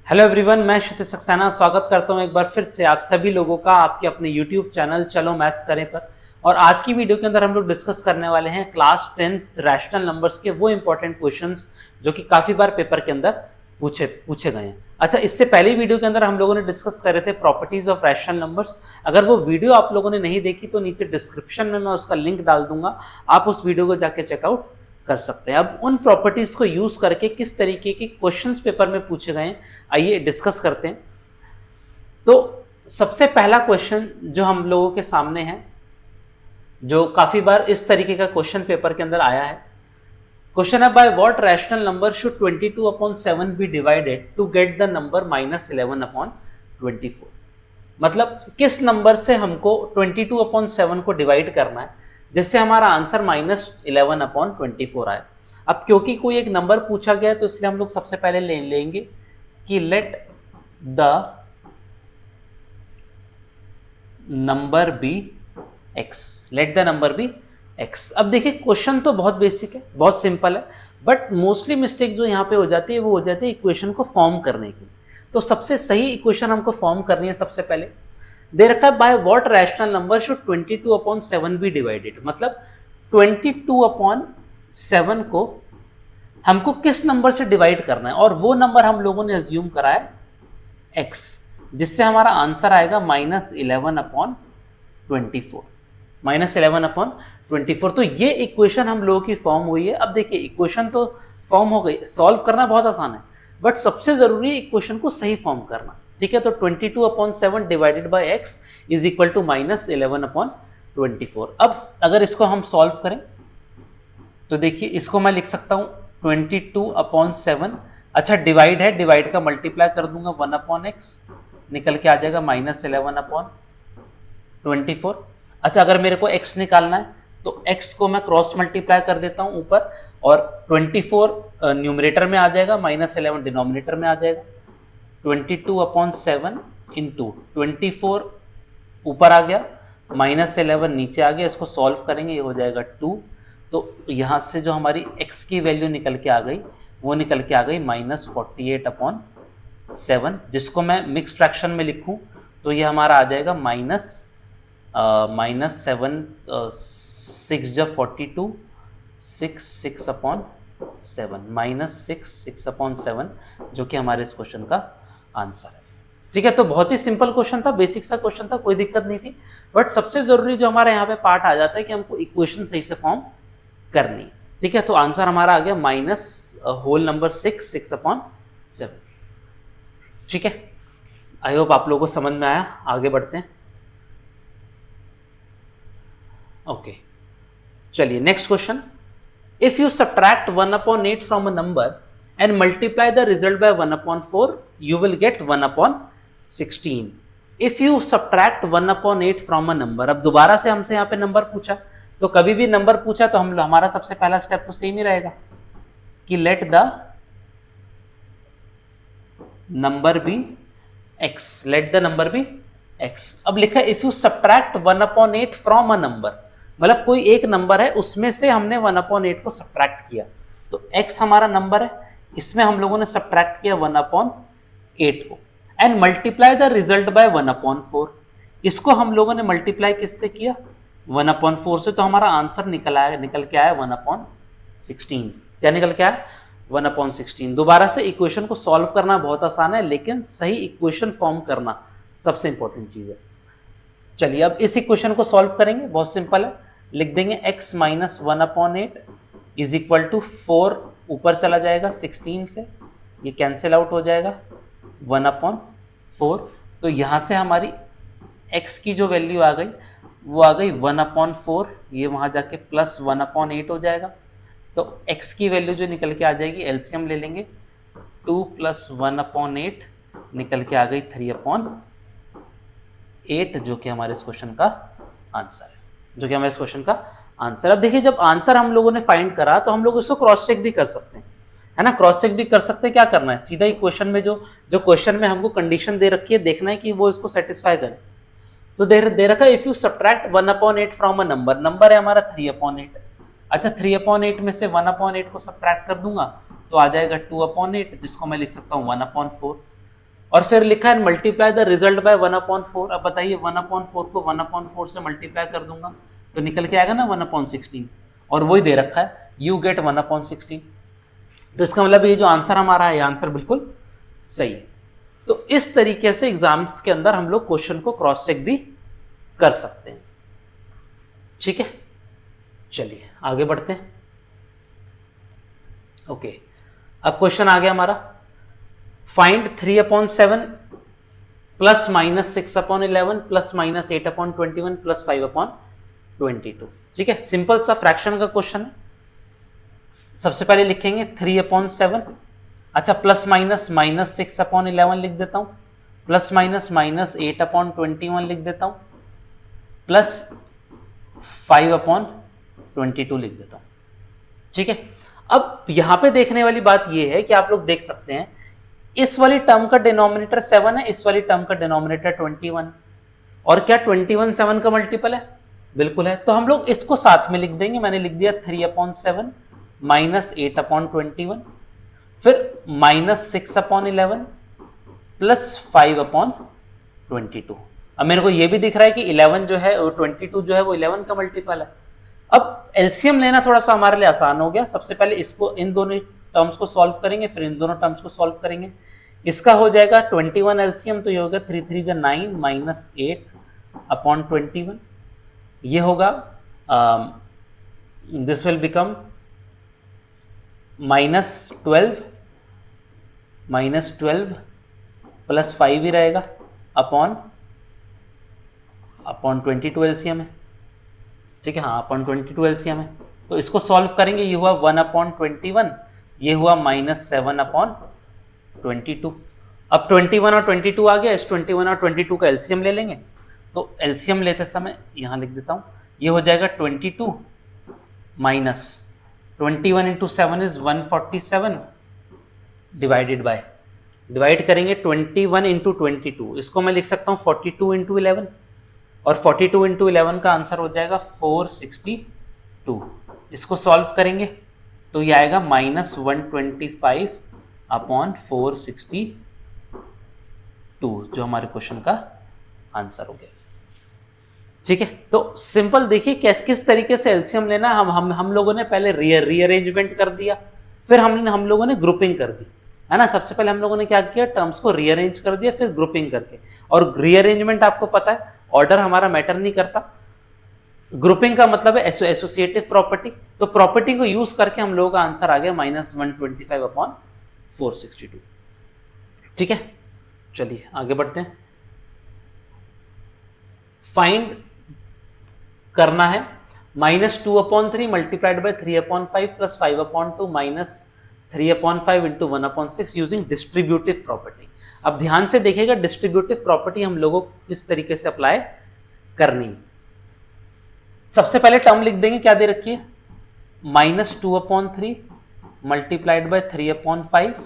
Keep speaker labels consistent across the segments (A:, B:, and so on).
A: Hello everyone, मैं क्षितिज सक्सेना स्वागत करता हूं एक बार फिर से आप सभी लोगों का आपके अपने यूट्यूब चैनल चलो मैथ्स करें पर। और आज की वीडियो के अंदर हम लोग डिस्कस करने वाले हैं क्लास 10th रैशनल नंबर्स के वो इंपॉर्टेंट क्वेश्चंस जो कि काफी बार पेपर के अंदर पूछे गए हैं। अच्छा, इससे पहले वीडियो के अंदर हम लोगों ने डिस्कस करे थे प्रॉपर्टीज ऑफ रैशनल नंबर्स। अगर वो वीडियो आप लोगों ने नहीं देखी तो नीचे डिस्क्रिप्शन में मैं उसका लिंक डाल दूंगा, आप उस वीडियो को जाके चेकआउट कर सकते हैं। अब उन प्रॉपर्टीज को यूज करके किस तरीके के क्वेश्चंस पेपर में पूछे गए हैं आइए डिस्कस करते हैं। तो सबसे पहला क्वेश्चन जो हम लोगों के सामने है, जो काफी बार इस तरीके का क्वेश्चन पेपर के अंदर आया है, क्वेश्चन है by what rational number should 22/7 be divided to get the number -11/24। मतलब किस नंबर से हमको 22/7 को डिवाइड करना है जिससे हमारा आंसर -11/24 आए। अब क्योंकि कोई एक नंबर पूछा गया है तो इसलिए हम लोग सबसे पहले ले लेंगे कि let the number be x, let the number be x. अब देखिए क्वेश्चन तो बहुत बेसिक है, बहुत सिंपल है, बट मोस्टली मिस्टेक जो यहाँ पे हो जाती है वो हो जाती है इक्वेशन को फॉर्म करने की। तो सबसे सही इक्वेशन हमको फॉर्म करनी है। सबसे पहले दे रखा है by what rational number should 22/7 be divided, मतलब 22/7 को हमको किस नंबर से डिवाइड करना है, और वो नंबर हम लोगों ने अज्यूम करा है x, जिससे हमारा आंसर आएगा -11/24, -11/24। तो ये इक्वेशन हम लोगों की फॉर्म हुई है। अब देखिए इक्वेशन तो फॉर्म हो गई, सॉल्व करना बहुत आसान है, बट सबसे जरूरी है इक्वेशन को सही फॉर्म करना। ठीक है, तो 22/7 divided by x is equal to -11/24। अब अगर इसको हम सॉल्व करें तो देखिए इसको मैं लिख सकता हूं 22/7। अच्छा, डिवाइड है, डिवाइड का मल्टीप्लाई कर दूंगा 1/x, निकल के आ जाएगा -11/24। अच्छा, अगर मेरे को x निकालना है तो x को मैं क्रॉस मल्टीप्लाई कर देता हूं ऊपर, और 24 न्यूमरेटर में आ जाएगा, -11 डिनोमिनेटर में आ जाएगा। 22/7 इंटू 24 ऊपर आ गया, -11 नीचे आ गया, इसको सॉल्व करेंगे ये हो जाएगा 2। तो यहाँ से जो हमारी x की वैल्यू निकल के आ गई वो निकल के आ गई -48/7, जिसको मैं मिक्स फ्रैक्शन में लिखूं तो ये हमारा आ जाएगा -7 6 जब 42 6/7 -6/7, जो कि हमारे इस क्वेश्चन का आंसर है। ठीक है, तो बहुत ही सिंपल क्वेश्चन था, बेसिक सा क्वेश्चन था, कोई दिक्कत नहीं थी। बट सबसे जरूरी जो हमारे यहाँ पे पार्ट आ जाता है कि हमको इक्वेशन सही से फॉर्म करनी है। ठीक है, तो आंसर हमारा आ गया -6/7। ठीक है, आई होप आप लोगों को समझ में आया। आगे बढ़ते हैं। ओके, चलिए next question. If you subtract 1/8 from a number and multiply the result by 1/4 you will get 1/16। If you subtract 1/8 from a number, अब दोबारा से हमसे यहाँ पे नंबर पूछा, तो कभी भी नंबर पूछा तो हम हमारा सबसे पहला स्टेप तो सेम ही रहेगा कि let the number be x, let the number be x. अब लिखा है if you subtract 1/8 from a number, मतलब कोई एक नंबर है उसमें से हमने 1/8 को सब्ट्रैक्ट किया, तो x हमारा नंबर है, इसमें हम लोगों ने सब्ट्रैक्ट किया 1/8 को, and multiply the result by 1/4। इसको हम लोगों ने मल्टीप्लाई किससे किया? 1/4 से, तो हमारा आंसर निकल के आया 1/16। क्या निकल के आया? 1/16। दोबारा से इक्वेशन को सॉल्व करना बहुत आसान है, लेकिन सही इक्वेशन फॉर्म करना सबसे इंपॉर्टेंट चीज है। चलिए अब इस इक्वेशन को सॉल्व करेंगे, बहुत सिंपल है। लिख देंगे x - 1/8 इज इक्वल टू 4, ऊपर चला जाएगा 16 से, ये कैंसिल आउट हो जाएगा 1/4। तो यहाँ से हमारी x की जो वैल्यू आ गई वो आ गई 1/4, ये वहाँ जाके प्लस 1/8 हो जाएगा। तो x की वैल्यू जो निकल के आ जाएगी, एलसीएम ले लेंगे, 2 + 1/8 निकल के आ गई 3/8, जो कि हमारे इस क्वेश्चन का आंसर है, जो कि हमारे इस क्वेश्चन का आंसर। अब देखिए जब आंसर हम लोगों ने फाइंड करा तो हम लोग इसको क्रॉस चेक भी कर सकते हैं, है ना। क्रॉस चेक भी कर सकते हैं। क्या करना है, सीधा इक्वेशन में जो क्वेश्चन में हमको कंडीशन दे रखी है, देखना है कि वो इसको सेटिस्फाई करे। तो दे रखा है if you subtract 1/8 from a number, number है हमारा 3/8। अच्छा, 3/8 में से 1/8 को सब्ट्रैक्ट कर दूंगा तो आ जाएगा 2/8, जिसको मैं लिख सकता हूँ 1/4। और फिर लिखा है मल्टीप्लाई द रिजल्ट बाय 1/4। अब बताइए 1/4 को 1/4 से मल्टीप्लाई कर दूंगा तो निकल के आएगा ना 1/16, और वही दे रखा है यू गेट 1/16। तो इसका मतलब ये जो आंसर हमारा है, ये आंसर बिल्कुल सही है। तो इस तरीके से एग्जाम्स के अंदर हम लोग क्वेश्चन को क्रॉस चेक भी कर सकते हैं। ठीक है, चलिए आगे बढ़ते हैं। ओके, अब क्वेश्चन आ गया हमारा, find 3/7 plus minus 6/11 plus minus 8/21 plus 5/22। ठीक है, सिंपल सा फ्रैक्शन का क्वेश्चन है। सबसे पहले लिखेंगे 3/7, अच्छा प्लस माइनस माइनस 6/11 लिख देता हूं, प्लस माइनस माइनस 8/21 लिख देता हूं, प्लस 5/22 लिख देता हूं। ठीक है, अब यहां पे देखने वाली बात यह है कि आप लोग देख सकते हैं इस वाली टर्म का डिनोमिनेटर 7 है, इस वाली टर्म का डिनोमिनेटर 21, और क्या 21 7 का मल्टीपल है? बिल्कुल है। तो हम लोग इसको साथ में लिख देंगे। मैंने लिख दिया 3/7 माइनस 8/21, फिर माइनस 6/11 प्लस 5/22। अब मेरे को ये भी दिख रहा है कि 11 जो है, 22 जो है वो 11 का मल्टीपल है। अब एलसीएम लेना थोड़ा सा हमारे लिए आसान हो गया। सबसे पहले इसको, इन दोनों टर्म्स को सॉल्व करेंगे, फिर इन दोनों टर्म्स को सॉल्व करेंगे। इसका हो जाएगा 21 एलसीएम, तो ये होगा 3 3 9 माइनस 8/21। ये होगा दिस विल बिकम -12 प्लस 5 ही रहेगा अपॉन 22 एलसीएम है। ठीक है, हाँ अपॉन 22 एलसीएम है। तो इसको सॉल्व करेंगे, ये हुआ 1/21, ये हुआ -7/22। अब 21 और 22 आ गया, इस 21 और 22 का एलसीएम ले लेंगे। तो एलसीएम लेते समय यहाँ लिख देता हूँ, ये हो जाएगा 22 minus 21 into 7 is 147 divided by, divide करेंगे 21 इंटू 22, इसको मैं लिख सकता हूँ 42 इंटू 11, और 42 इंटू 11 का आंसर हो जाएगा 462। इसको सॉल्व करेंगे तो ये आएगा -125 अपॉन 462, जो हमारे क्वेश्चन का आंसर हो गया। ठीक है, तो सिंपल देखिए किस तरीके से एलसीएम लेना। हम लोगों ने पहले रीअरेंजमेंट कर दिया, फिर हम लोगों ने ग्रुपिंग कर दी, है ना। सबसे पहले हम लोगों ने क्या किया, टर्म्स को रीअरेंज कर दिया, फिर ग्रुपिंग करके। और रीअरेंजमेंट आपको पता है ऑर्डर हमारा मैटर नहीं करता। ग्रुपिंग का मतलब है एसोसिएटिव प्रॉपर्टी। तो प्रॉपर्टी को यूज करके हम लोगों का आंसर आ गया -125 अपॉन 462। ठीक है, चलिए आगे बढ़ते हैं। फाइंड करना है -2/3 multiplied bye 3/5 plus 5/2 minus 3/5 into 1/6 using distributive property. अब ध्यान से देखिएगा, डिस्ट्रीब्यूटिव प्रॉपर्टी हम लोगों को किस तरीके से अप्लाई करनी है। सबसे पहले टर्म लिख देंगे, क्या दे रखी है, -2/3 multiplied bye 3/5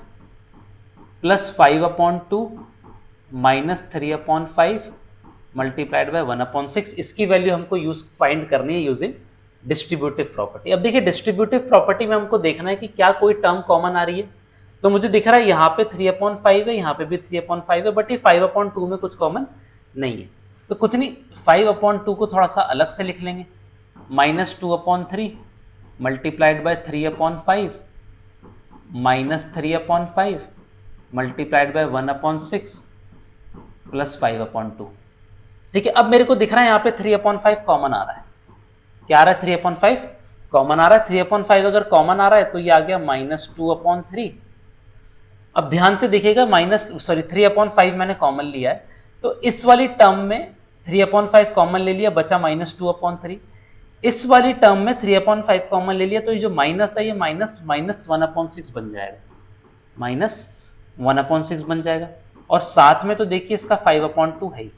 A: plus 5/2 minus 3/5 multiplied by 1/6। इसकी वैल्यू हमको फाइंड करनी है यूजिंग डिस्ट्रीब्यूटिव प्रॉपर्टी। अब देखिए डिस्ट्रीब्यूटिव प्रॉपर्टी में हमको देखना है कि क्या कोई टर्म कॉमन आ रही है। तो मुझे दिख रहा है यहाँ पे 3/5 है, यहाँ पे भी 3/5 है, बट ये 5/2 में कुछ कॉमन नहीं है। तो कुछ नहीं, 5/2 को थोड़ा सा अलग से लिख लेंगे, -2/3 multiplied bye 3/5 minus 3/5 multiplied by 1/6 plus 5/2। ठीक है, अब मेरे को दिख रहा है यहाँ पे 3/5 कॉमन आ रहा है। क्या आ रहा है, 3/5 कॉमन आ रहा है। 3/5 अगर कॉमन आ रहा है तो ये आ गया -2/3। अब ध्यान से देखिएगा, 3/5 मैंने कॉमन लिया है, तो इस वाली टर्म में 3/5 कॉमन ले लिया, बचा -2/3। इस वाली टर्म में 3/5 कॉमन ले लिया, तो ये जो माइनस है ये -1/6 बन जाएगा, -1/6 बन जाएगा। और साथ में तो देखिए इसका 5/2 है ही।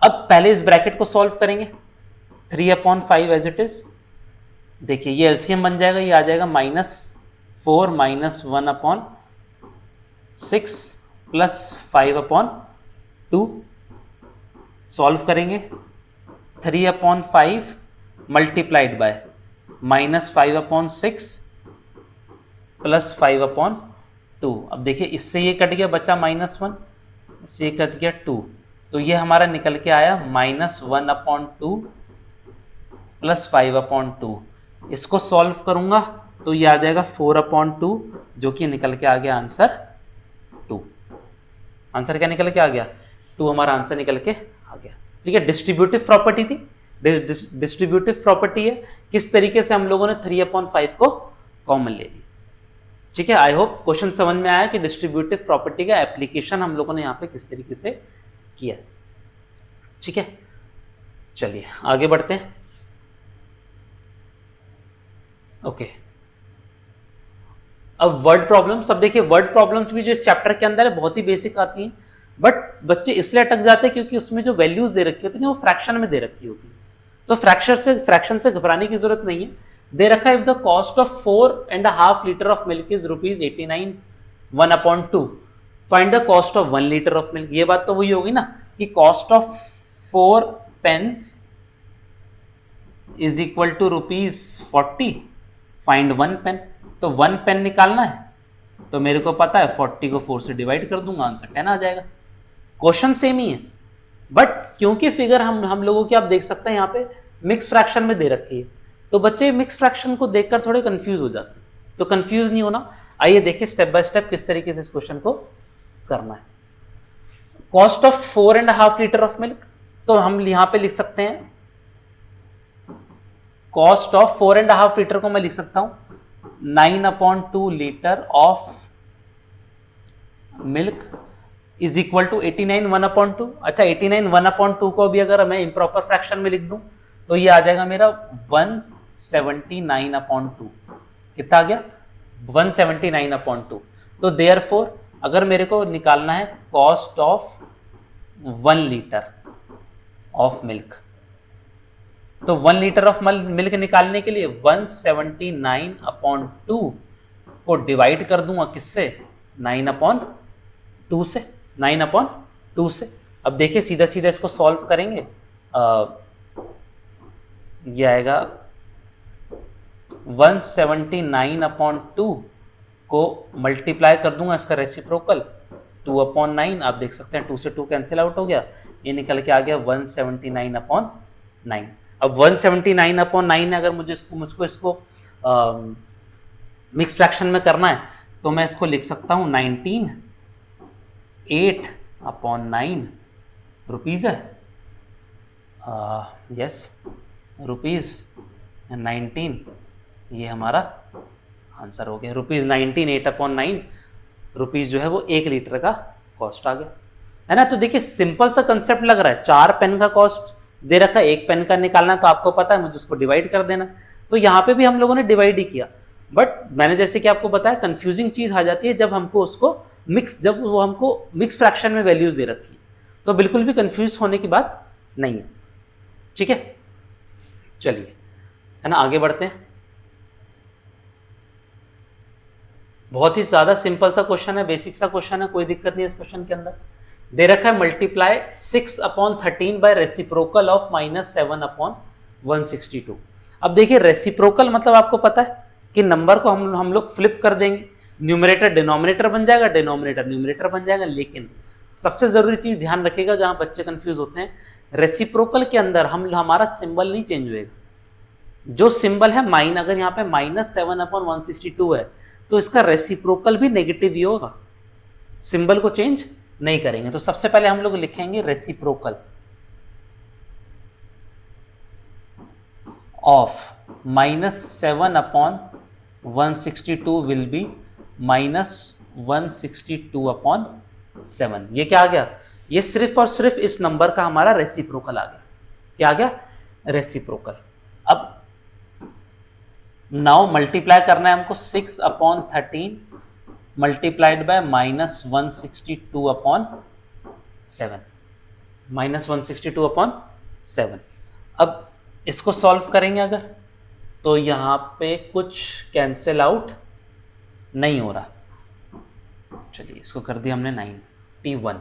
A: अब पहले इस ब्रैकेट को सॉल्व करेंगे, 3/5 एज इट इज। देखिए ये एलसीएम बन जाएगा, ये आ जाएगा -4 - 1/6 प्लस 5/2। सॉल्व करेंगे, 3/5 मल्टीप्लाइड बाय -5/6 प्लस 5/2। अब देखिए इससे ये कट गया, बचा -1, से कट गया 2, तो ये हमारा निकल के आया -1/2 प्लस 5/2। इसको सॉल्व करूंगा तो ये आ जाएगा 4/2, जो कि निकल के आ गया आंसर 2। आंसर क्या निकल के आ गया? 2 हमारा आंसर निकल के आ गया। ठीक है, डिस्ट्रीब्यूटिव प्रॉपर्टी थी, डिस्ट्रीब्यूटिव प्रॉपर्टी है। किस तरीके से हम लोगों ने 3/5 को कॉमन ले लिया। ठीक है, आई होप क्वेश्चन समझ में आया कि डिस्ट्रीब्यूटिव प्रॉपर्टी का एप्लीकेशन हम लोगों ने यहाँ पे किस तरीके से किया। ठीक है, चलिए आगे बढ़ते हैं। ओके, अब वर्ड प्रॉब्लम्स। अब देखिए वर्ड प्रॉब्लम्स भी जो इस चैप्टर के अंदर है बहुत ही बेसिक आती हैं, बट बच्चे इसलिए अटक जाते हैं क्योंकि उसमें जो वैल्यूज दे रखी होती है वो फ्रैक्शन में दे रखी होती है। तो फ्रैक्शन से घबराने की जरूरत नहीं है। दे रखा है if the cost of 4.5 litre of milk is ₹89 1/2, find the cost of 1 litre of milk. ये बात तो वही होगी ना कि cost of 4 pens is equal to ₹40, find 1 pen. तो 1 पेन निकालना है तो मेरे को पता है 40 को 4 से डिवाइड कर दूंगा, आंसर 10 आ जाएगा। क्वेश्चन सेम ही है, बट क्योंकि फिगर हम लोगों की आप देख सकते हैं यहाँ पे मिक्स फ्रैक्शन में दे रखी है, तो बच्चे मिक्स फ्रैक्शन को देखकर थोड़े कंफ्यूज हो जाते हैं। तो कंफ्यूज नहीं होना, आइए देखिए स्टेप बाय स्टेप किस तरीके से इस क्वेश्चन को करना है। Cost of 4.5 litre of milk, तो हम यहां पे लिख सकते हैं कॉस्ट ऑफ 4.5 लीटर को मैं लिख सकता हूं 9/2 litre of milk is equal to 89 1/2। अच्छा, 89 1/2 को भी अगर मैं इम्प्रॉपर फ्रैक्शन में लिख दूं तो ये आ जाएगा मेरा 179/2। कितना आ गया? 179/2। तो देयरफॉर अगर मेरे को निकालना है cost of 1 litre of milk, तो 1 लीटर ऑफ मिल्क निकालने के लिए 179/2 को डिवाइड कर दूंगा किससे? 9/2 से। 9/2 से। अब देखिए सीधा सीधा इसको सॉल्व करेंगे, ये आएगा 179/2 को मल्टीप्लाई कर दूंगा इसका रेसिप्रोकल 2/9। आप देख सकते हैं 2 से 2 कैंसिल आउट हो गया, ये निकल के आ गया 179/9। अब 179/9 है, अगर मुझको इसको मिक्स फ्रैक्शन में करना है तो मैं इसको लिख सकता हूँ 19 8/9 रुपीज़ है। यस, रुपीज़ 19, ये हमारा आंसर हो गया। ₹19 8/9 रुपीज़ जो है वो 1 लीटर का कॉस्ट आ गया, है ना। तो देखिए सिंपल सा कंसेप्ट लग रहा है। 4 पेन का कॉस्ट दे रखा है, 1 पेन का निकालना तो आपको पता है, मुझे उसको डिवाइड कर देना। तो यहाँ पे भी हम लोगों ने डिवाइड ही किया, बट मैंने जैसे कि आपको बताया कंफ्यूजिंग चीज़ आ जाती है जब हमको उसको हमको मिक्स फ्रैक्शन में वैल्यूज दे रखी है, तो बिल्कुल भी कंफ्यूज होने की बात नहीं है। ठीक है, चलिए, है ना, आगे बढ़ते हैं। बहुत ही ज़्यादा सिंपल सा क्वेश्चन है, बेसिक सा क्वेश्चन है, कोई दिक्कत नहीं है इस क्वेश्चन के अंदर। दे रखा है मल्टीप्लाई 6/13 बाय रेसिप्रोकल ऑफ -7/162। अब देखिए रेसिप्रोकल मतलब आपको पता है कि नंबर को हम लोग फ्लिप कर देंगे, न्यूमरेटर डिनोमिनेटर बन जाएगा, डिनोमिनेटर न्यूमरेटर बन जाएगा। लेकिन सबसे जरूरी चीज ध्यान रखिएगा, जहां बच्चे कंफ्यूज होते हैं, रेसिप्रोकल के अंदर हमारा सिंबल नहीं चेंज होएगा। जो सिंबल है माइन, अगर यहाँ पे -7/162 है तो इसका रेसिप्रोकल भी नेगेटिव ही होगा, सिंबल को चेंज नहीं करेंगे। तो सबसे पहले हम लोग लिखेंगे रेसिप्रोकल ऑफ -7/162 विल बी -162/7। ये क्या आ गया? ये सिर्फ और सिर्फ इस नंबर का हमारा रेसिप्रोकल आ गया। क्या आ गया? रेसिप्रोकल। अब नाउ मल्टीप्लाई करना है हमको 6/13 मल्टीप्लाइड बाय -162/7, -162/7। अब इसको सॉल्व करेंगे अगर, तो यहाँ पे कुछ कैंसिल आउट नहीं हो रहा। चलिए इसको कर दिया हमने 91।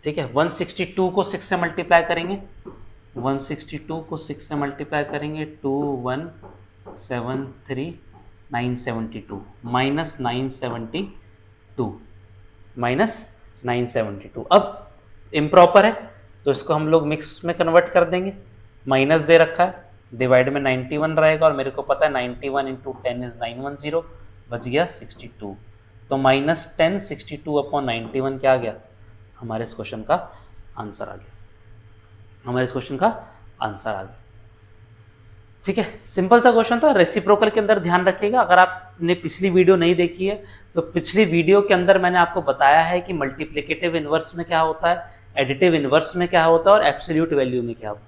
A: ठीक है, 162 को 6 से मल्टीप्लाई करेंगे, 162 को 6 से मल्टीप्लाई करेंगे 2173 972 -972 972। अब इम्प्रॉपर है तो इसको हम लोग मिक्स में कन्वर्ट कर देंगे, माइनस दे रखा है, डिवाइड में 91 रहेगा और मेरे को पता है 91 इंटू 10 इज 910, बच गया 62। तो -10 62/91 क्या आ गया, हमारे इस क्वेश्चन का आंसर आ गया, हमारे इस क्वेश्चन का आंसर आ गया। ठीक है, सिंपल सा क्वेश्चन था। रेसिप्रोकल के अंदर ध्यान रखिएगा, अगर आपने पिछली वीडियो नहीं देखी है तो पिछली वीडियो के अंदर मैंने आपको बताया है कि मल्टीप्लिकेटिव इनवर्स में क्या होता है, एडिटिव इनवर्स में क्या होता है और एब्सोल्यूट वैल्यू में क्या होता है।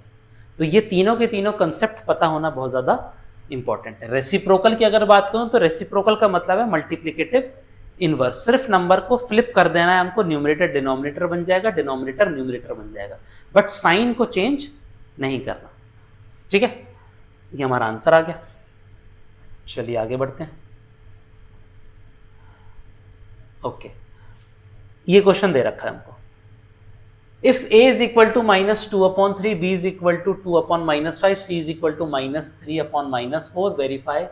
A: तो ये तीनों के तीनों कंसेप्ट पता होना बहुत ज़्यादा इंपॉर्टेंट है। रेसिप्रोकल की अगर बात करूँ तो रेसिप्रोकल का मतलब है मल्टीप्लिकेटिव इनवर्स, सिर्फ नंबर को फ्लिप कर देना है हमको, न्यूमरेटर डिनोमिनेटर बन जाएगा, डिनोमिनेटर न्यूमरेटर बन जाएगा, बट साइन को चेंज नहीं करना। ठीक है, ये हमारा आंसर आ गया। चलिए आगे बढ़ते हैं। ओके, ये क्वेश्चन दे रखा है हमको, इफ a is equal to -2/3, b is equal to 2/-5, c is equal to -3/-4, verify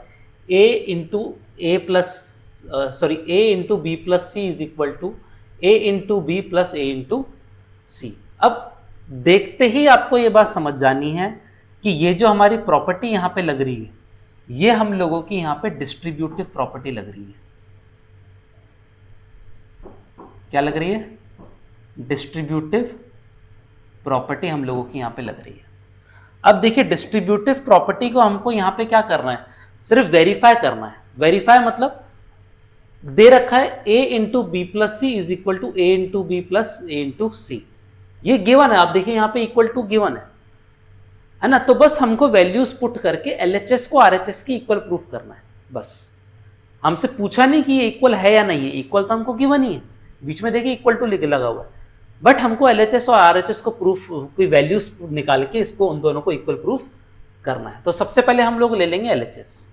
A: a into a plus a into b plus c is equal to a into b plus a into c। अब देखते ही आपको ये बात समझ जानी है कि ये जो हमारी प्रॉपर्टी यहाँ पे लग रही है, ये हम लोगों की यहाँ पे डिस्ट्रीब्यूटिव प्रॉपर्टी लग रही है। क्या लग रही है, डिस्ट्रीब्यूटिव प्रॉपर्टी हम लोगों की यहाँ पे लग रही है। अब देखिए, डिस्ट्रीब्यूटिव प्रॉपर्टी को हमको यहाँ पे क्या करना है, सिर्फ वेरीफाई करना है। वेरीफाई मतलब दे रखा है a into B plus C is equal to a into B plus a into C, ये गिवन है। आप देखिए यहाँ पे इक्वल टू गिवन है ना, तो बस हमको वैल्यूज पुट करके LHS को RHS की इक्वल प्रूफ करना है। बस हमसे पूछा नहीं कि ये इक्वल है या नहीं है, इक्वल तो हमको गिवन ही है, बीच में देखिए इक्वल टू लगा हुआ है, बट हमको LHS और RHS को प्रूफ, कोई वैल्यूज निकाल के इसको उन दोनों को इक्वल प्रूफ करना है। तो सबसे पहले हम लोग ले लेंगे LHS।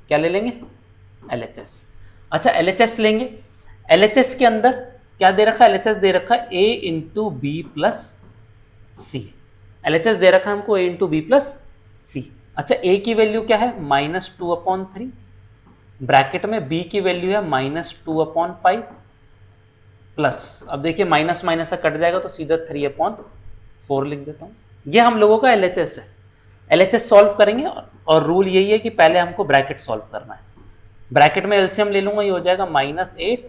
A: क्या ले लेंगे, LHS। अच्छा, LHS लेंगे, LHS के अंदर क्या दे रखा है, LHS दे रखा है a into B plus c. LHS दे रखा है हमको a into B plus c. अच्छा, a की वैल्यू क्या है, -2/3, ब्रैकेट में b की वैल्यू है -2/5 प्लस, अब देखिए माइनस माइनस से कट जाएगा तो सीधा 3/4 लिख देता हूँ। ये हम लोगों का LHS है। LHS सॉल्व करेंगे और रूल यही है कि पहले हमको ब्रैकेट सॉल्व करना है। ब्रैकेट में LCM ले लूंगा, ये हो जाएगा -8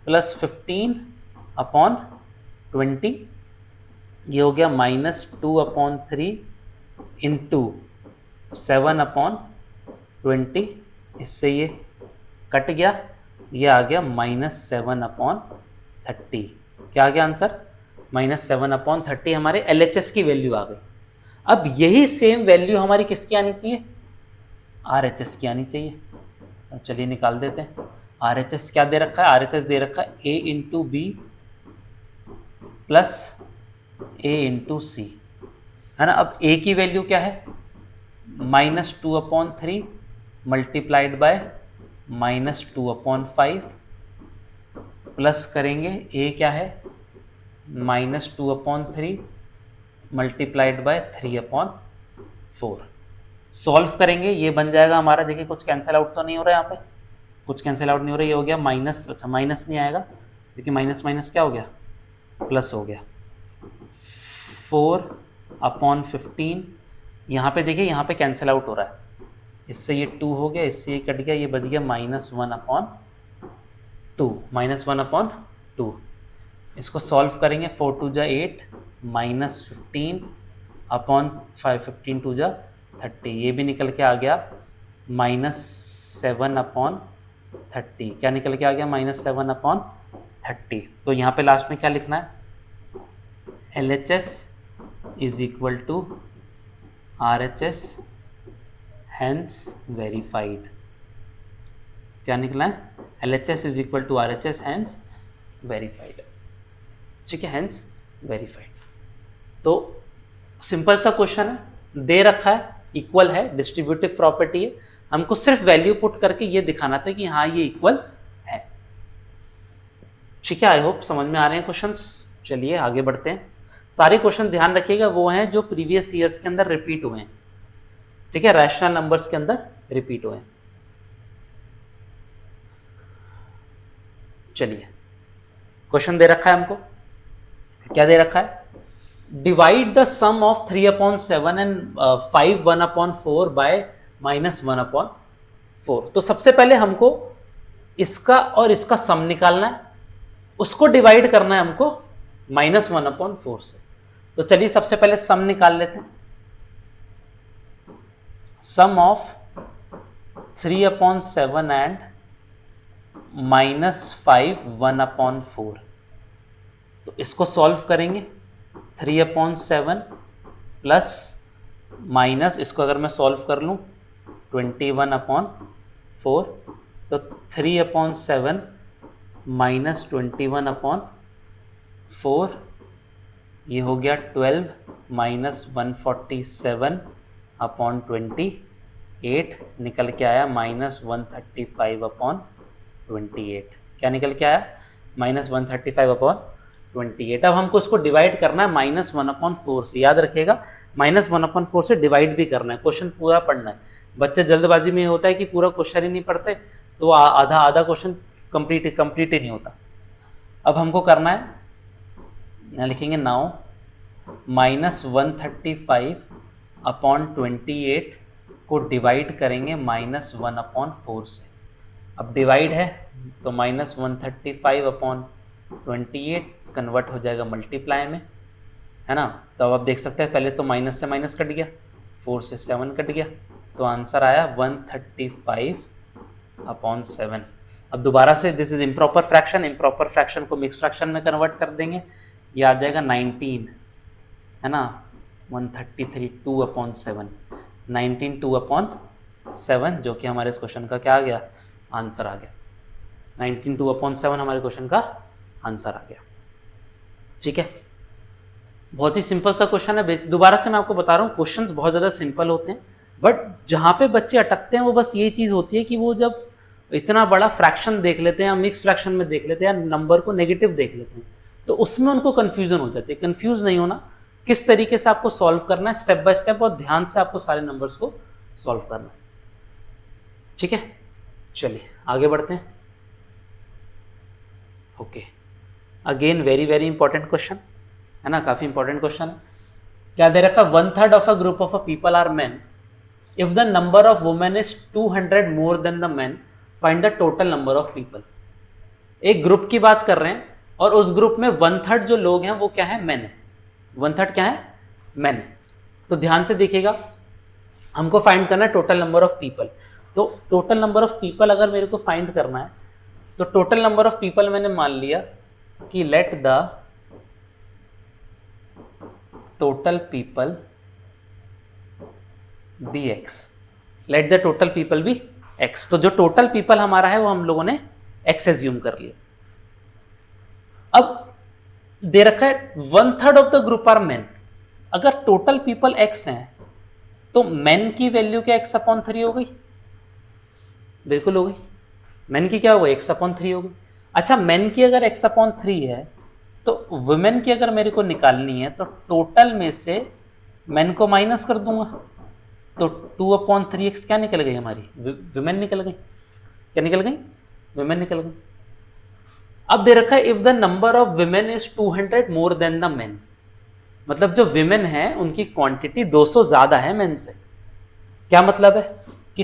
A: प्लस 15/20, ये हो गया -2/3 इंटू 7/20, इससे ये कट गया, ये आ गया -7/30। क्या आ गया आंसर, -7/30 हमारे LHS की वैल्यू आ गई। अब यही सेम वैल्यू हमारी किसकी आनी चाहिए, RHS की आनी चाहिए। तो चलिए निकाल देते हैं। RHS क्या दे रखा है, RHS दे रखा है a into B plus a into C, है ना। अब a की वैल्यू क्या है, -2/3 मल्टीप्लाइड बाय -2/5 प्लस करेंगे a क्या है, -2/3 मल्टीप्लाइड बाय 3/4। सॉल्व करेंगे, ये बन जाएगा हमारा, देखिए कुछ कैंसिल आउट तो नहीं हो रहा है यहाँ पे, कुछ कैंसिल आउट नहीं हो रहा है, ये हो गया माइनस, अच्छा माइनस नहीं आएगा क्योंकि माइनस माइनस क्या हो गया, प्लस हो गया, 4/15। यहाँ पे देखिए, यहाँ पे कैंसिल आउट हो रहा है, इससे ये 2 हो गया, इससे ये कट गया, ये बच गया -1/2, -1/2। इसको सॉल्व करेंगे, 4 2 जा 8 -15/5, 15 2 जा 30, ये भी निकल के आ गया -7/30। क्या निकल के आ गया, -7/30। तो यहाँ पे लास्ट में क्या लिखना है, LHS is equal to RHS hence verified. क्या निकला है, LHS is equal to RHS hence verified. ठीक है, हैंस वेरीफाइड। तो सिंपल सा क्वेश्चन है, दे रखा है, इक्वल है, डिस्ट्रीब्यूटिव प्रॉपर्टी है, हमको सिर्फ वैल्यू पुट करके ये दिखाना था कि हाँ ये इक्वल है। ठीक है, आई होप समझ में आ रहे हैं क्वेश्चंस। चलिए आगे बढ़ते हैं। सारे क्वेश्चन ध्यान रखिएगा वो हैं जो प्रीवियस ईयर्स के अंदर रिपीट हुए हैं। ठीक है, रैशनल नंबर्स के अंदर रिपीट हुए हैं। चलिए क्वेश्चन दे रखा है हमको, क्या दे रखा है, divide the sum of 3/7 and 5 1/4 by -1/4। तो सबसे पहले हमको इसका और इसका सम निकालना है, उसको डिवाइड करना है हमको -1/4 से। तो चलिए सबसे पहले सम निकाल लेते हैं। सम ऑफ 3/7 एंड -5 1/4। तो इसको सॉल्व करेंगे, 3/7 प्लस माइनस, इसको अगर मैं सॉल्व कर लूँ 21/4, तो 3/7 माइनस 21/4 ये हो गया 12 माइनस 147/28 निकल के आया -135/28। क्या निकल के आया, -135/28। अब हमको इसको डिवाइड करना है -1/4 से। याद रखिएगा -1/4 से डिवाइड भी करना है, क्वेश्चन पूरा पढ़ना है। बच्चे जल्दबाजी में होता है कि पूरा क्वेश्चन ही नहीं पढ़ते, तो आधा आधा क्वेश्चन कंप्लीट ही नहीं होता। अब हमको करना है, यहाँ लिखेंगे नाउ -135/28 को डिवाइड करेंगे -1/4 से। अब डिवाइड है तो -135/28 कन्वर्ट हो जाएगा मल्टीप्लाई में, है ना। तो अब आप देख सकते हैं, पहले तो माइनस से माइनस कट गया, 4 से 7 कट गया, तो आंसर आया 135/7। अब दोबारा से, this is improper fraction, improper fraction को मिक्स फ्रैक्शन में कन्वर्ट कर देंगे, ये आ जाएगा 19, है ना। 133 2/7, 19 2/7, जो कि हमारे इस क्वेश्चन का क्या आ गया, आंसर आ गया। 19 2/7 हमारे क्वेश्चन का आंसर आ गया। ठीक है, बहुत ही सिंपल सा क्वेश्चन है। दोबारा से मैं आपको बता रहा हूँ, क्वेश्चंस बहुत ज़्यादा सिंपल होते हैं, बट जहाँ पे बच्चे अटकते हैं वो बस ये चीज़ होती है कि वो जब इतना बड़ा फ्रैक्शन देख लेते हैं या मिक्स फ्रैक्शन में देख लेते हैं या नंबर को नेगेटिव देख लेते हैं, तो उसमें उनको कन्फ्यूजन हो जाती है। कन्फ्यूज नहीं होना, किस तरीके से आपको सॉल्व करना है स्टेप बाय स्टेप, और ध्यान से आपको सारे नंबर्स को सॉल्व करना है। ठीक है, चलिए आगे बढ़ते हैं। Okay, again very very important question है ना, काफी इंपॉर्टेंट क्वेश्चन है। क्या दे रखा, 1/3 of a group of a people are men, if the number of women is 200 more than the men, find the total number of people. एक group की बात कर रहे हैं और उस ग्रुप में 1/3 जो लोग हैं वो क्या है, मेन है। 1/3 क्या है, मेन है। तो ध्यान से देखिएगा, हमको फाइंड करना है टोटल नंबर ऑफ पीपल। तो टोटल नंबर ऑफ पीपल अगर मेरे को फाइंड करना है, तो टोटल नंबर ऑफ पीपल मैंने मान लिया कि let the total people be x, let the total people be x. तो जो टोटल पीपल हमारा है वो हम लोगों ने एक्स एज्यूम कर लिया। अब दे रखा है 1/3 of the group are men. अगर टोटल पीपल एक्स हैं तो मेन की वैल्यू क्या x/3 हो गई, बिल्कुल हो गई। मेन की क्या हो गई, x/3 हो गई। अच्छा, मेन की अगर x/3 है तो वुमेन की अगर मेरे को निकालनी है तो टोटल में से मेन को माइनस कर दूंगा, तो 2/3x क्या निकल गई हमारी, वुमेन निकल गई। क्या निकल गई, वुमेन निकल गई। अब दे रखा है if the number of women is 200 more than the main, मतलब जो विमेन है उनकी क्वांटिटी 200 ज्यादा है मेन से। क्या मतलब है कि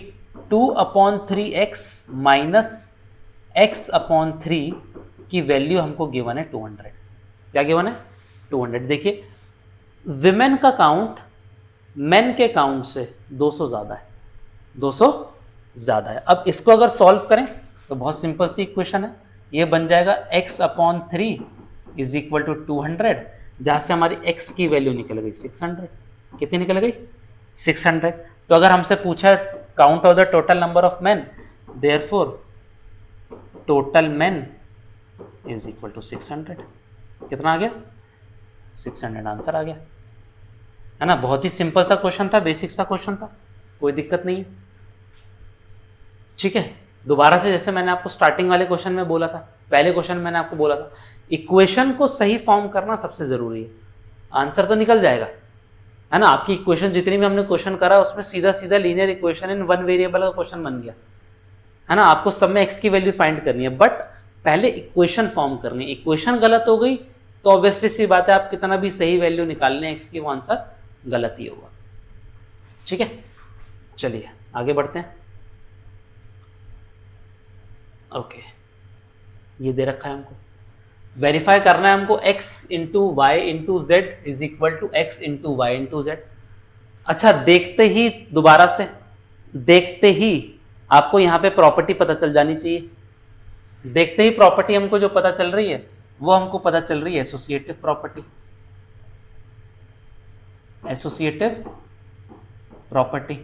A: 2/3x माइनस x/3 की वैल्यू हमको गिवन है 200। क्या गिवन है, 200। देखिए विमेन का काउंट मेन के काउंट से 200 ज्यादा है, 200 ज्यादा है। अब इसको अगर सॉल्व करें तो बहुत सिंपल सी इक्वेशन है, ये बन जाएगा x/3 इज इक्वल टू 200, जहां से हमारी x की वैल्यू निकल गई 600। कितनी निकल गई, 600। तो अगर हमसे पूछा count of the total number of man, therefore total man is equal to 600। कितना आ गया, 600 आंसर आ गया, है ना। बहुत ही सिंपल सा क्वेश्चन था, बेसिक सा क्वेश्चन था, कोई दिक्कत नहीं है। ठीक है, दोबारा से जैसे मैंने आपको स्टार्टिंग वाले क्वेश्चन में बोला था, पहले क्वेश्चन मैंने आपको बोला था, इक्वेशन को सही फॉर्म करना सबसे जरूरी है। आंसर तो निकल जाएगा, है ना। आपकी इक्वेशन जितनी भी हमने क्वेश्चन करा उसमें सीधा सीधा linear equation in one variable का क्वेश्चन बन गया, है ना। आपको सब में एक्स की वैल्यू फाइंड करनी है, बट पहले इक्वेशन फॉर्म करनी, इक्वेशन गलत हो गई तो ऑब्वियसली सी बात है आप कितना भी सही वैल्यू निकाल लें एक्स की, वो आंसर गलत ही होगा। ठीक है, चलिए आगे बढ़ते हैं। ओके, ये दे रखा है हमको, वेरीफाई करना है हमको x into y into z is equal to x into y into z. अच्छा, देखते ही दोबारा से देखते ही आपको यहां पे प्रॉपर्टी पता चल जानी चाहिए। देखते ही प्रॉपर्टी हमको जो पता चल रही है वो हमको पता चल रही है associative property. Associative property,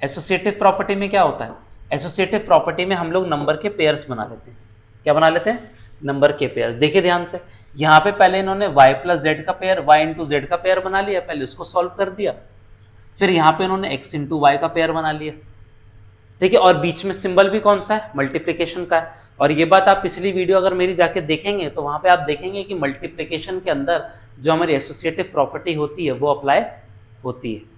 A: associative property में क्या होता है, एसोसिएटिव प्रॉपर्टी में हम लोग नंबर के पेयर्स बना लेते हैं। क्या बना लेते हैं, नंबर के पेयर्स। देखिए ध्यान से, यहां पे पहले इन्होंने y प्लस जेड का पेयर, y इंटू जेड का पेयर बना लिया, पहले उसको सॉल्व कर दिया, फिर यहां पे इन्होंने x इंटू वाई का पेयर बना लिया। ठीक है, और बीच में सिंबल भी कौन सा है, मल्टीप्लिकेशन का है। और ये बात आप पिछली वीडियो अगर मेरी जाके देखेंगे तो वहां पे आप देखेंगे कि मल्टीप्लिकेशन के अंदर जो हमारी एसोसिएटिव प्रॉपर्टी होती है वो अप्लाई होती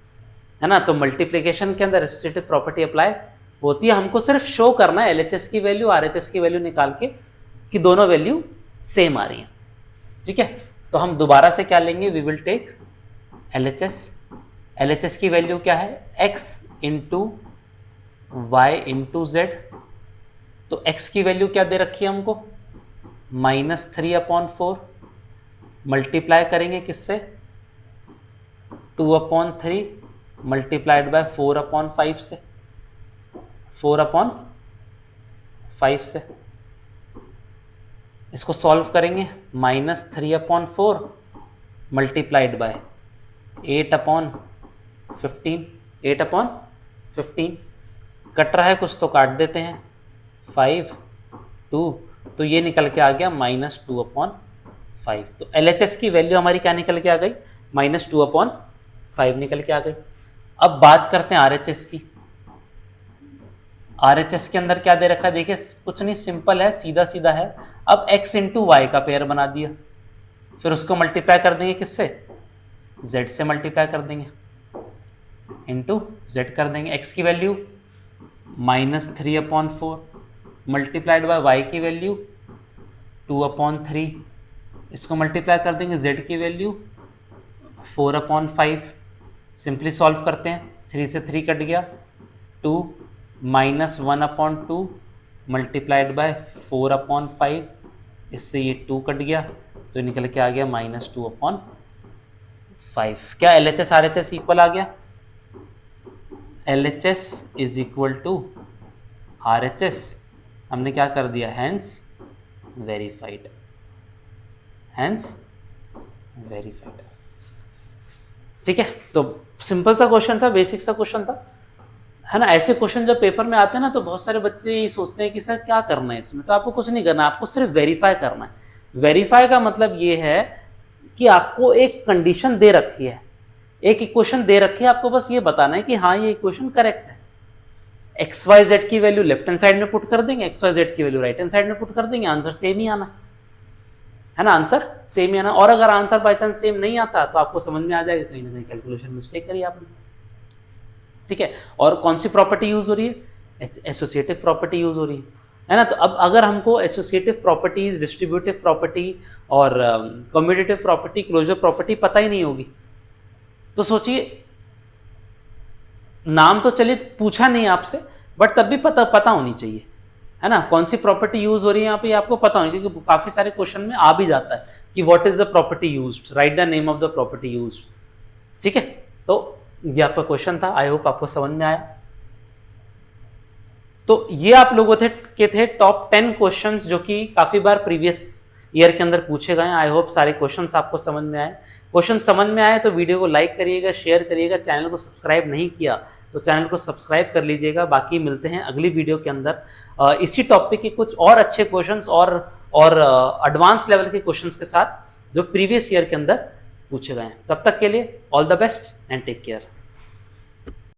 A: है ना। तो मल्टीप्लिकेशन के अंदर एसोसिएटिव प्रॉपर्टी अप्लाई होती है। हमको सिर्फ शो करना है LHS की वैल्यू, RHS की वैल्यू निकाल के कि दोनों वैल्यू सेम आ रही हैं। ठीक है, तो हम दोबारा से क्या लेंगे, we will take LHS। LHS की वैल्यू क्या है, x into y into z. तो x की वैल्यू क्या दे रखी है हमको, -3/4, मल्टीप्लाई करेंगे किससे, 2/3 मल्टीप्लाइड बाय 4/5 से, 4/5 से। इसको सॉल्व करेंगे, -3/4 मल्टीप्लाइड बाय 8/15, 8/15 कट रहा है कुछ तो काट देते हैं, 5, 2, तो ये निकल के आ गया -2/5। तो LHS की वैल्यू हमारी क्या निकल के आ गई, -2/5 निकल के आ गई। अब बात करते हैं RHS की। RHS के अंदर क्या दे रखा है, देखिए कुछ नहीं, सिंपल है, सीधा सीधा है। अब x इंटू वाई का पेयर बना दिया, फिर उसको मल्टीप्लाई कर देंगे किससे, z से मल्टीप्लाई कर देंगे, इंटू z कर देंगे। x की वैल्यू -3/4 मल्टीप्लाइड बाय y की वैल्यू 2/3, इसको मल्टीप्लाई कर देंगे, z की वैल्यू 4/5। सिंपली सॉल्व करते हैं, 3 से 3 कट गया, 2 -1/2 मल्टीप्लाइड बाय 4/5, इससे ये 2 कट गया तो निकल के आ गया -2/5। क्या LHS RHS इक्वल आ गया, LHS is equal to RHS, हमने क्या कर दिया, हैंस वेरीफाइड, हैंस वेरीफाइड। ठीक है, तो सिंपल सा क्वेश्चन था, बेसिक सा क्वेश्चन था, है ना। ऐसे क्वेश्चन जब पेपर में आते हैं ना तो बहुत सारे बच्चे ये सोचते हैं कि सर क्या करना है इसमें, तो आपको कुछ नहीं करना, आपको सिर्फ वेरीफाई करना है। वेरीफाई का मतलब ये है कि आपको एक कंडीशन दे रखी है, एक इक्वेशन दे रखी है, आपको बस ये बताना है कि हाँ ये इक्वेशन करेक्ट है। XYZ की वैल्यू लेफ्ट हैंड साइड में पुट कर देंगे, XYZ की वैल्यू राइट हैंड साइड में पुट कर देंगे, आंसर सेम ही आना है ना, आंसर सेम ही आना। और अगर आंसर बाई चांस सेम नहीं आता तो आपको समझ में आ जाएगा कहीं ना कहीं कैलकुलेशन मिस्टेक करी आपने। ठीक है, और कौन सी प्रॉपर्टी यूज हो रही है, एसोसिएटिव प्रॉपर्टी यूज हो रही है ना। तो अब अगर हमको एसोसिएटिव प्रॉपर्टीज, डिस्ट्रीब्यूटिव प्रॉपर्टी और कम्यूटेटिव प्रॉपर्टी, क्लोजर प्रॉपर्टी पता ही नहीं होगी तो सोचिए, नाम तो चलिए पूछा नहीं आपसे, बट तब भी पता होनी चाहिए, है ना, कौन सी प्रॉपर्टी यूज हो रही है यहाँ पे आपको पता होनी, क्योंकि काफी सारे क्वेश्चन में आ भी जाता है कि what is the property used, right the name of the property used. ठीक है, तो ये आपका क्वेश्चन था, आई होप आपको समझ में आया। तो ये आप लोगों के थे टॉप 10 क्वेश्चंस जो कि काफी बार प्रीवियस ईयर के अंदर पूछे गए। आई होप सारे क्वेश्चंस आपको समझ में आए। क्वेश्चन समझ में आए तो वीडियो को लाइक करिएगा, शेयर करिएगा, चैनल को सब्सक्राइब नहीं किया तो चैनल को सब्सक्राइब कर लीजिएगा। बाकी मिलते हैं अगली वीडियो के अंदर इसी टॉपिक के कुछ और अच्छे क्वेश्चंस और एडवांस लेवल के क्वेश्चंस के साथ जो प्रीवियस ईयर के अंदर पूछे गए हैं। तब तक के लिए all the best and take care.